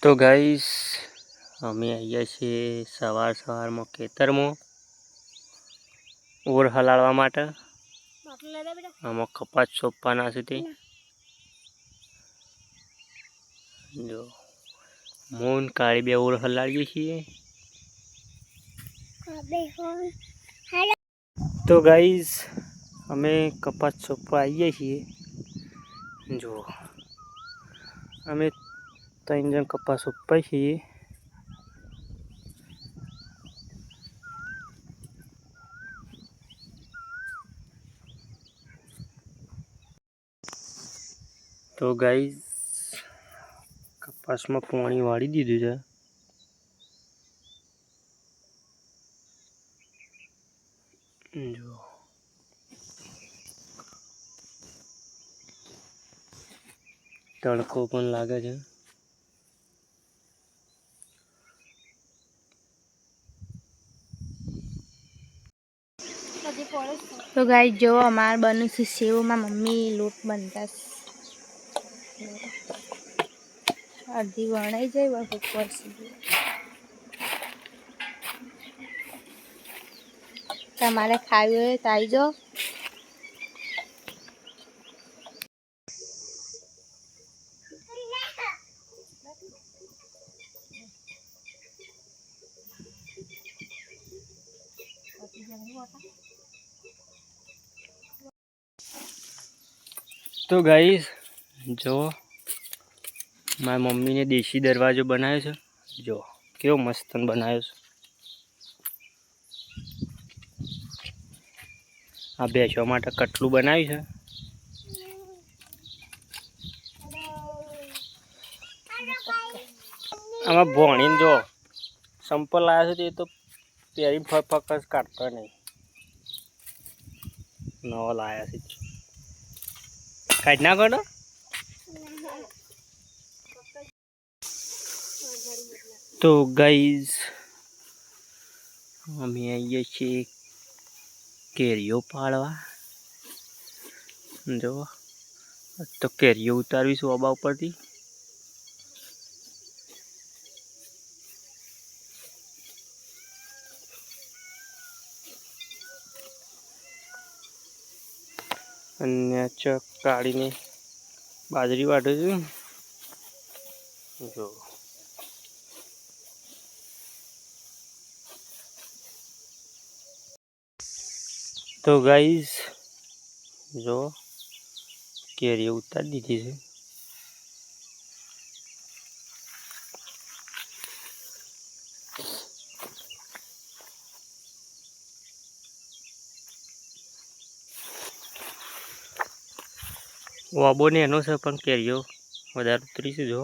તો ગાઈસ અમે આવ્યા છીએ સવારમાં ખેતરમાં ઓર હલાડવા માટે. આમાં કપાસ સોંપવાના છે તે જો મોન કાળી બે ઓર હલાડીએ છીએ. તો ગાઈસ અમે કપાસ સોંપવા આવીએ છીએ. જો અમે 3 જણ કપાસ સોંપાય છીએ. તો ગાઈસ કપાસમાં પાણી વાળી દીધું છે. જો તડકો પણ લાગે છે. તો ગાઈસ જો અમાર બનું છે સેવમાં મમ્મી લોટ બનતા અડધી વણાઈ જાય ઉપર સુધી. તમારે ખાવી હોય તો આવી જાઓ. તો ગાઈસ જો મારી મમ્મીને દેશી દરવાજો બનાવ્યો છે. જો કેવો મસ્ત બનાવ્યો છે. આ બેસવા માટે કટલું બનાવ્યું છે. આમાં ભણીને જો સંપલ આવ્યા છે તે તો પહેરી ફકસ કાઢતો નહીં. નવા લાયા છે કાઢી નાખો તો. તો ગાઈઝ અમે આવીએ છીએ કેરીઓ પાડવા. જો તો કેરીઓ ઉતારવીશું ઓબા ઉપરથી. અને ચક કાઢીને બાજરી વાટે છે. જો તો ગાઈઝ જો કેરીઓ ઉતારી દીધી છે. વાબો ને એનો છે પણ કેરીઓ વધારે ઉતરી છે. જો